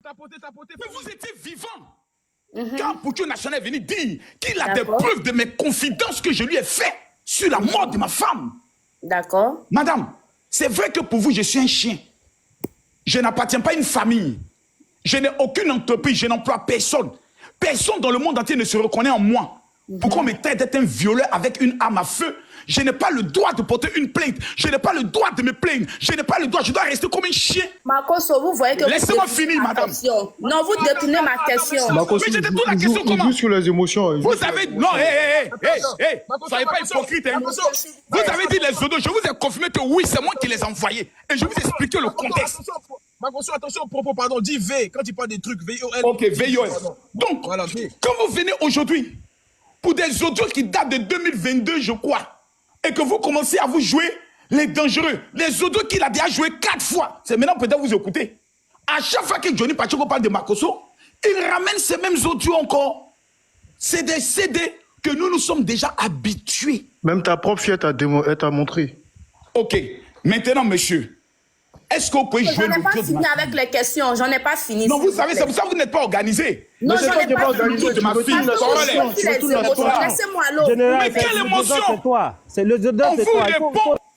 Mais vous étiez vivant. Quand Pouchou National est venu dire qu'il a des preuves de mes confidences que je lui ai fait sur la mort de ma femme. D'accord. Madame, c'est vrai que pour vous, je suis un chien. Je n'appartiens pas à une famille. Je n'ai aucune entreprise, je n'emploie personne. Personne dans le monde entier ne se reconnaît en moi. Pourquoi on me traite d'être un violeur avec une arme à feu? Je n'ai pas le droit de porter une plainte. Je n'ai pas le droit de me plaindre. Je n'ai pas le droit. Je dois rester comme un chien. Makosso, vous voyez que... Laissez-moi finir, madame. Non, vous détournez ma question. Makosso, mais j'étais toute la question comment? Sur les émotions. Vous avez... Non, soyez pas hypocrite. Hein. Vous avez dit les autos. Je vous ai confirmé que oui, c'est moi qui les ai envoyés. Et je vous ai expliqué le contexte. Makosso, attention au propos, pardon. Dis V. Quand tu parles des trucs, V-O-L. Ok, V-O-L. Donc, voilà, quand vous venez aujourd'hui, pour des audios qui datent de 2022, je crois, et que vous commencez à vous jouer les dangereux, les audios qu'il a déjà joué 4 fois, c'est maintenant peut-être vous écoutez. À chaque fois que Johnny Pacheco parle de Makosso, il ramène ces mêmes audios encore. C'est des CD que nous sommes déjà habitués. Même ta propre fille t'a montré. Ok, maintenant monsieur, est-ce que vous pouvez jouer l'audio? J'en ai pas fini avec les questions, j'en ai pas fini. Non, vous savez, c'est pour ça que vous n'êtes pas organisé. Non, j'en ai pas organisé de ma fille. Laissez-moi l'eau. Mais quelle émotion? C'est le dedans, c'est toi.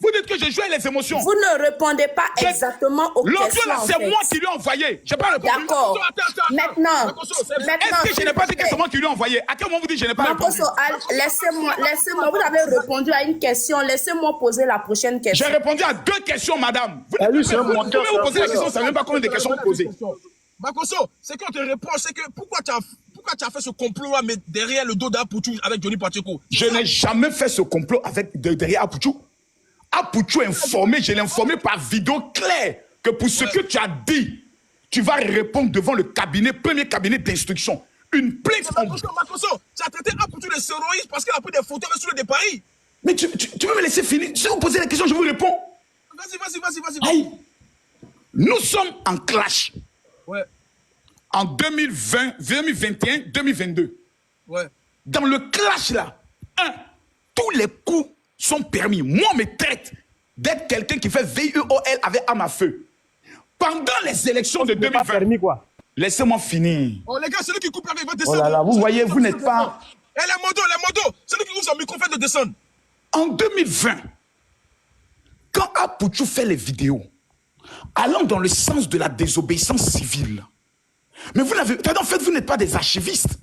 Vous dites que je joue les émotions. Vous ne répondez pas exactement aux questions. L'audio là, c'est moi qui lui ai envoyé. Je n'ai pas répondu. D'accord. Maintenant, est-ce que je n'ai pas dit que c'est moi qui lui ai envoyé? À quel moment vous dites que je n'ai pas répondu? laissez-moi. Vous avez répondu à une question. Laissez-moi poser la prochaine question. J'ai répondu à 2 questions, madame. Vous lui, c'est un menteur. Vous posez la question, vous ne savez même pas combien de questions vous posez. Makosso, c'est qu'on te répond, c'est que pourquoi tu as fait ce complot-là, mais derrière le dos d'Apouchou avec Johnny Pacheco? Je n'ai jamais fait ce complot derrière Apouchou. Apouchou est informé, je l'ai informé par vidéo claire que pour ce que tu as dit, tu vas répondre devant le cabinet, premier cabinet d'instruction. Une plainte. Makosso, tu as traité Apouchou de terroriste parce qu'il a pris des photos sur le Paris. Mais tu veux me laisser finir? Si vous posez la question, je vous réponds. Vas-y. Nous sommes en clash. Ouais. En 2020, 2021, 2022. Ouais. Dans le clash là, tous les coups sont permis. Moi, on me traite d'être quelqu'un qui fait VEOL avec arme à feu. Pendant les élections de 2020. Permis, quoi. Laissez-moi finir. Oh les gars, celui qui coupe avec votre Oh descendre. là là, vous voyez, vous n'êtes pas... Et les motos, celui qui ouvre son micro fait de descendre. En 2020, quand Apouchou fait les vidéos, allant dans le sens de la désobéissance civile, mais vous n'avez... En fait, vous n'êtes pas des archivistes.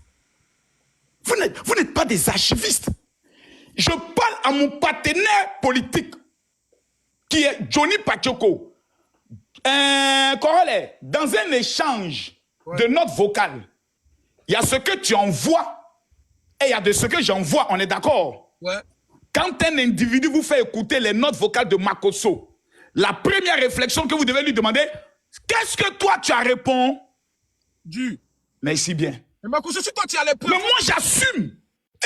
Vous n'êtes pas des archivistes. Je parle à mon partenaire politique, qui est Johnny Pacheco. Dans un échange de notes vocales, il y a ce que tu envoies et il y a de ce que j'envoie, on est d'accord? Ouais. Quand un individu vous fait écouter les notes vocales de Makosso, la première réflexion que vous devez lui demander, qu'est-ce que toi tu as répondu? Merci bien. Mais Makosso, si toi tu as les preuves... Mais moi j'assume.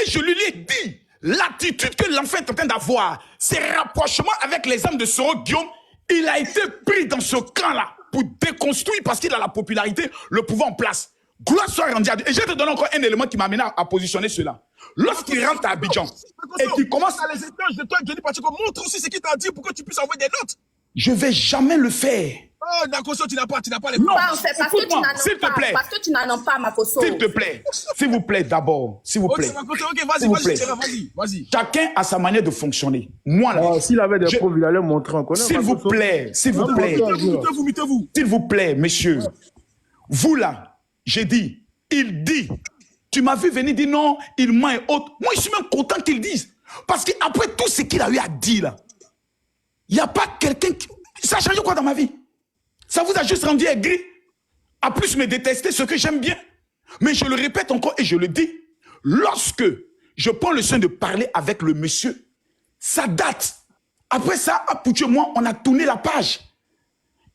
Et je lui ai dit, l'attitude que l'enfant est en train d'avoir, ses rapprochements avec les hommes de Soro Guillaume, il a été pris dans ce camp-là pour déconstruire parce qu'il a la popularité, le pouvoir en place. Gloire soit rendue à Dieu. Et je vais te donner encore un élément qui m'amène à positionner cela. Lorsqu'il rentre à Abidjan et qu'il commence à les échanges de toi et Johnny Pacheco, montre aussi ce qu'il t'a dit pour que tu puisses envoyer des notes. Je ne vais jamais le faire. Oh, Makosso, tu n'as pas les non, s'il te plaît. Parce que tu n'en as pas, Makosso. S'il te plaît. S'il vous plaît, d'abord. S'il vous plaît. Ok, vas-y. Chacun a sa manière de fonctionner. Moi, là. S'il avait des preuves, il allait montrer encore. S'il vous plaît. S'il vous plaît, messieurs. Vous, là, j'ai dit, il dit. Tu m'as vu venir dire non, il ment et autres. Moi, je suis même content qu'il dise. Parce qu'après tout ce qu'il a eu à dire, là, il n'y a pas quelqu'un qui... Ça a changé quoi dans ma vie? Ça vous a juste rendu aigri? À plus me détester, ce que j'aime bien. Mais je le répète encore et je le dis. Lorsque je prends le soin de parler avec le monsieur, ça date. Après ça, Apouchou et moi, on a tourné la page.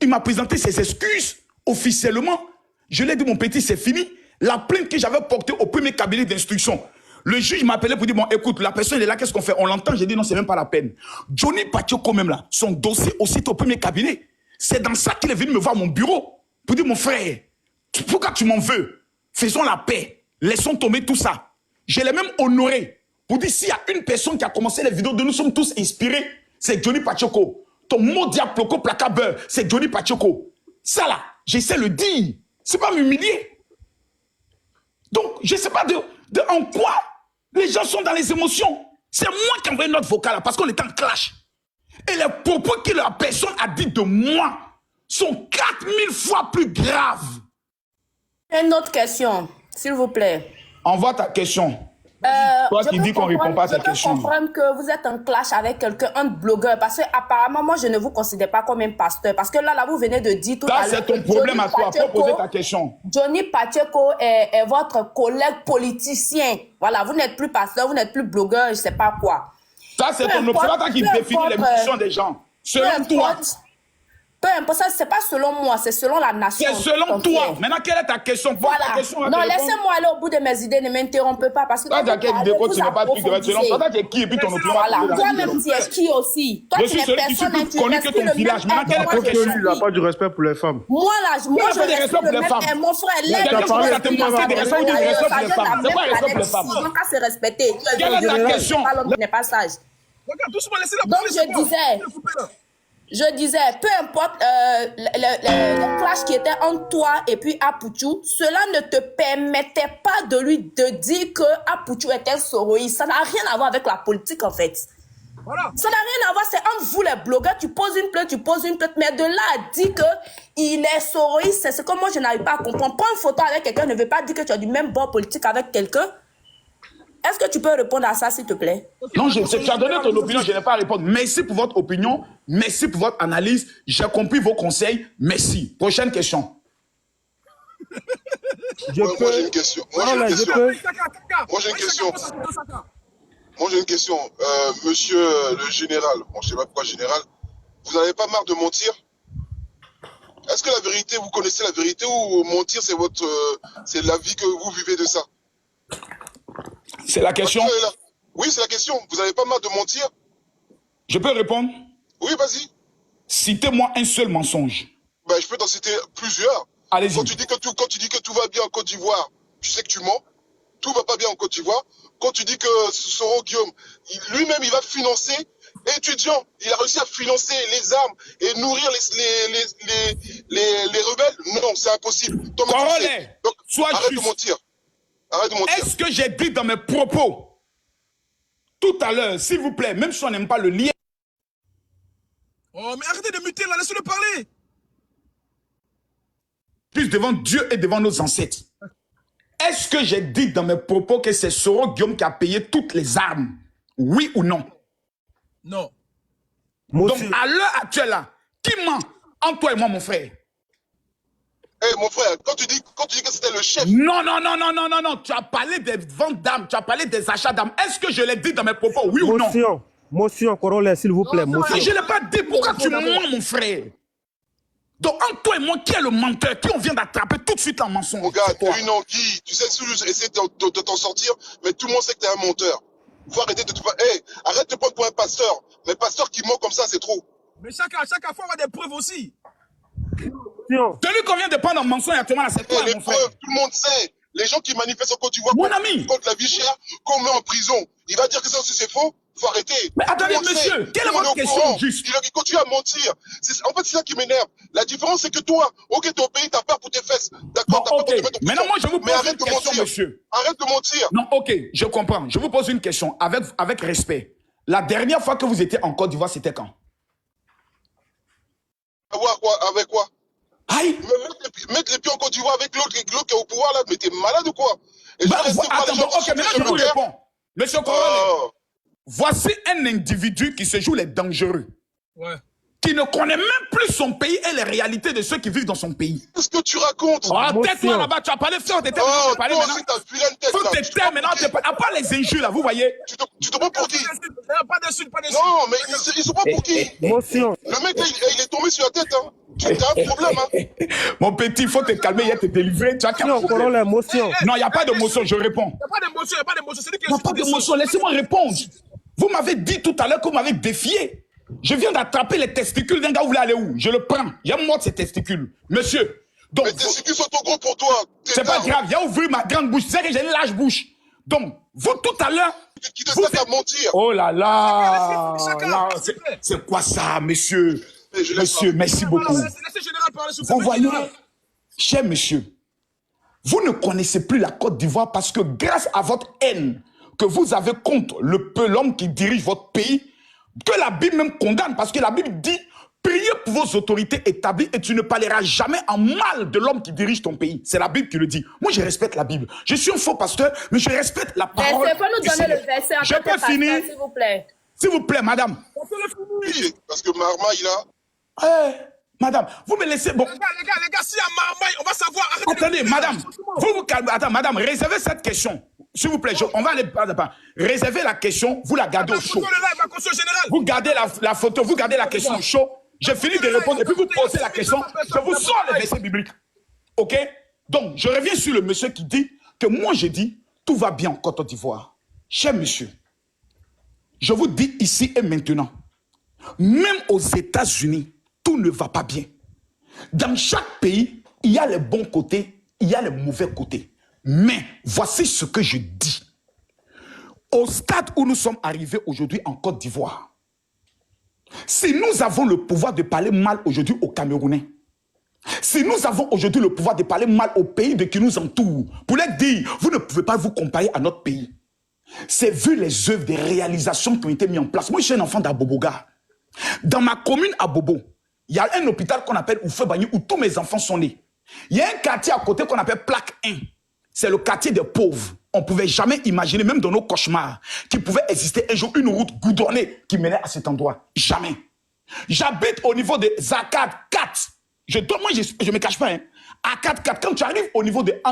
Il m'a présenté ses excuses officiellement. Je lui ai dit, mon petit, c'est fini. La plainte que j'avais portée au premier cabinet d'instruction, le juge m'appelait pour dire, bon, écoute, la personne est là, qu'est-ce qu'on fait? On l'entend, j'ai dit, non, c'est même pas la peine. Johnny Pacheco, quand même là, son dossier aussi au premier cabinet. C'est dans ça qu'il est venu me voir à mon bureau. Pour dire, mon frère, pourquoi tu m'en veux? Faisons la paix. Laissons tomber tout ça. Je l'ai même honoré. Pour dire, s'il y a une personne qui a commencé les vidéos de nous sommes tous inspirés, c'est Johnny Pacheco. Ton mot diaploco placabeur, c'est Johnny Pacheco. Ça là, j'essaie de le dire. C'est pas m'humilier. Donc, je ne sais pas en quoi les gens sont dans les émotions. C'est moi qui ai envoyé notre vocal là, parce qu'on est en clash. Et les propos que la personne a dit de moi sont 4000 fois plus graves. Une autre question, s'il vous plaît. Envoie ta question. Toi qui dis qu'on ne répond pas à ta question. Je peux comprendre que vous êtes en clash avec quelqu'un, un blogueur, parce que apparemment, moi, je ne vous considère pas comme un pasteur. Parce que là, vous venez de dire tout à l'heure. C'est ton problème à toi. Faut poser ta question. Johnny Pacheco est votre collègue politicien. Voilà, vous n'êtes plus pasteur, vous n'êtes plus blogueur, je ne sais pas quoi. Ça, c'est ton observateur qui définit les missions des gens. Selon toi. Peu importe, ça, c'est pas selon moi, c'est selon la nation. C'est selon toi. Maintenant, quelle est ta question? Voilà. Non, laissez-moi aller au bout de mes idées, ne m'interrompez pas. Parce que toi, tu as quelle idée quand tu n'as pas de selon toi, tu es qui et puis ton opinion. Voilà, toi-même, tu es qui aussi? Toi, tu n'es personne connu que ton village. Maintenant, quelle est ta question? Il n'a pas du respect pour les femmes. Moi, là, je respecte le mec. Mon frère, l'aide. Tu as parlé de respect pour les femmes. C'est pas respect pour les femmes. Ils n'ont qu'à se respecter. Quelle est ta question? Tu n'es pas sage. Regarde, doucement, laissez-la Donc, je disais, peu importe le clash qui était entre toi et puis Apuchou, cela ne te permettait pas de lui de dire que Apuchou était un soroïste. Ça n'a rien à voir avec la politique, en fait. Voilà. Ça n'a rien à voir, c'est entre vous les blogueurs, tu poses une plainte, mais de là à dire qu'il est soroïste, c'est ce que moi je n'arrive pas à comprendre. Prendre une photo avec quelqu'un ne veut pas dire que tu as du même bord politique avec quelqu'un. Est-ce que tu peux répondre à ça, s'il te plaît? Non, tu as donné ton opinion, je n'ai pas à répondre. Merci pour votre opinion, merci pour votre analyse, j'ai compris vos conseils, merci. Prochaine question. Moi, j'ai une question. Moi, j'ai une question. Monsieur le général, bon, je ne sais pas pourquoi général, vous n'avez pas marre de mentir? Est-ce que la vérité, vous connaissez la vérité ou mentir, c'est la vie que vous vivez de ça? C'est la question? Oui, c'est la question. Vous n'avez pas marre de mentir? Je peux répondre? Oui, vas-y. Citez-moi un seul mensonge. Ben, je peux t'en citer plusieurs. Allez-y. Quand tu dis que tout va bien en Côte d'Ivoire, tu sais que tu mens. Tout va pas bien en Côte d'Ivoire. Quand tu dis que Soro Guillaume, lui-même, il va financer étudiants. Il a réussi à financer les armes et nourrir les rebelles. Non, c'est impossible. Donc, arrête de mentir. Arrête de mentir. Est-ce que j'ai dit dans mes propos tout à l'heure, s'il vous plaît, même si on n'aime pas le lien. Oh, mais arrêtez de muter là, laissez-le parler. Plus devant Dieu et devant nos ancêtres. Est-ce que j'ai dit dans mes propos que c'est Soro Guillaume qui a payé toutes les armes? Oui ou non? Non. Donc, à l'heure actuelle, là, qui ment entre toi et moi, mon frère? Mon frère, quand tu dis que c'était le chef... Non. Tu as parlé des ventes d'armes, tu as parlé des achats d'armes. Est-ce que je l'ai dit dans mes propos, oui ou non? Motion, Corolla, s'il vous plaît. Mais je ne l'ai pas dit. Pourquoi tu mens, mon frère? Donc, entre toi et moi, qui est le menteur? Qui on vient d'attraper tout de suite en mensonge? Regarde, une anguille. Tu sais, essayer de t'en sortir, mais tout le monde sait que t'es un menteur. Faut arrêter de te faire... arrête de te prendre pour un pasteur. Mais pasteur qui ment comme ça, c'est trop. Mais chaque fois, on a des preuves aussi. Celui qu'on vient de prendre en mensonge actuellement, là, c'est toi, les mon frère. preuves, tout le monde sait. Les gens qui manifestent en Côte d'Ivoire contre la vie chère, qu'on met en prison. Il va dire que ça aussi c'est faux. Faut arrêter. Mais attendez, monsieur, quelle est votre question juste? Il continue à mentir. En fait, c'est ça qui m'énerve. La différence, c'est que toi, ok, ton pays, t'as peur pour tes fesses. D'accord, t'as peur pour te mettre en prison. Maintenant, moi, je vous pose une question, mentir. monsieur. Arrête de mentir. Non, ok, je comprends. Je vous pose une question avec respect. La dernière fois que vous étiez en Côte d'Ivoire, c'était quand? Avec quoi? Aïe! Mettre les pieds en Côte d'Ivoire avec l'autre qui est au pouvoir là, mais t'es malade ou quoi? Attends, ok, maintenant je vous réponds. Monsieur Corolla, voici un individu qui se joue les dangereux. Ouais. Qui ne connaît même plus son pays et les réalités de ceux qui vivent dans son pays. Qu'est-ce que tu racontes? Oh, tais-toi là-bas, tu as parlé, frère, t'étais maintenant, tu parler maintenant. Faut que tu t'aimes maintenant, à part les injures là, vous voyez. Tu te prends pour qui? Pas d'insultes, pas d'insultes. Non, mais ils sont pas pour qui? Le mec là, il est tombé sur la tête, hein. Tu as un problème, hein. Mon petit, il faut te calmer, il y a te délivrer. Tu as Non, il n'y a pas d'émotion, je réponds. Il n'y a pas d'émotion, il n'y a pas d'émotion. Il n'y a pas d'émotion, laissez-moi répondre. Vous m'avez dit tout à l'heure que vous m'avez défié. Je viens d'attraper les testicules d'un gars, vous voulez aller où? Je le prends. Il y a moi de ces testicules. Monsieur. Donc, les testicules sont trop gros pour toi. C'est pas grave, il y a ouvert ma grande bouche. C'est que j'ai une large bouche. Donc, vous tout à l'heure. Qui te sert à mentir? Oh là là. C'est quoi ça, monsieur? Monsieur, merci beaucoup. Vous voyez, cher monsieur, Vous ne connaissez plus la Côte d'Ivoire parce que grâce à votre haine que vous avez contre l'homme qui dirige votre pays, que la Bible même condamne, parce que la Bible dit, priez pour vos autorités établies et tu ne parleras jamais en mal de l'homme qui dirige ton pays. C'est la Bible qui le dit. Moi, je respecte la Bible. Je suis un faux pasteur, mais je respecte la parole. Il faut nous donner le verset en je tant que peux pasteur, finir, s'il vous plaît. S'il vous plaît, madame. Parce que Marma, il a... Madame, vous me laissez... Bon. Les gars, s'il y a Marmaille, on va savoir... Attendez, madame, vous calmez. Attends, madame, réservez cette question. S'il vous plaît, on va aller... Réservez la question, vous la gardez au chaud. Vous gardez la photo, vous gardez la question au chaud. J'ai fini de répondre et puis vous posez la question. Je vous sors le verset biblique. OK? Donc, je reviens sur le monsieur qui dit que moi, j'ai dit, tout va bien en Côte d'Ivoire. Cher monsieur, je vous dis ici et maintenant, même aux États-Unis, tout ne va pas bien. Dans chaque pays, il y a les bons côtés, il y a les mauvais côtés. Mais voici ce que je dis. Au stade où nous sommes arrivés aujourd'hui en Côte d'Ivoire, si nous avons le pouvoir de parler mal aujourd'hui aux Camerounais, si nous avons aujourd'hui le pouvoir de parler mal aux pays qui nous entourent, pour leur dire, vous ne pouvez pas vous comparer à notre pays. C'est vu les œuvres, des réalisations qui ont été mises en place. Moi, je suis un enfant d'Aboboga. Dans ma commune à Bobo, il y a un hôpital qu'on appelle Oufebani où tous mes enfants sont nés. Il y a un quartier à côté qu'on appelle Plaque 1. C'est le quartier des pauvres. On ne pouvait jamais imaginer, même dans nos cauchemars, qu'il pouvait exister un jour une route goudronnée qui menait à cet endroit. Jamais. J'habite au niveau de Zakad 4. Moi, je ne me cache pas. Hein. À 4, quand tu arrives au niveau de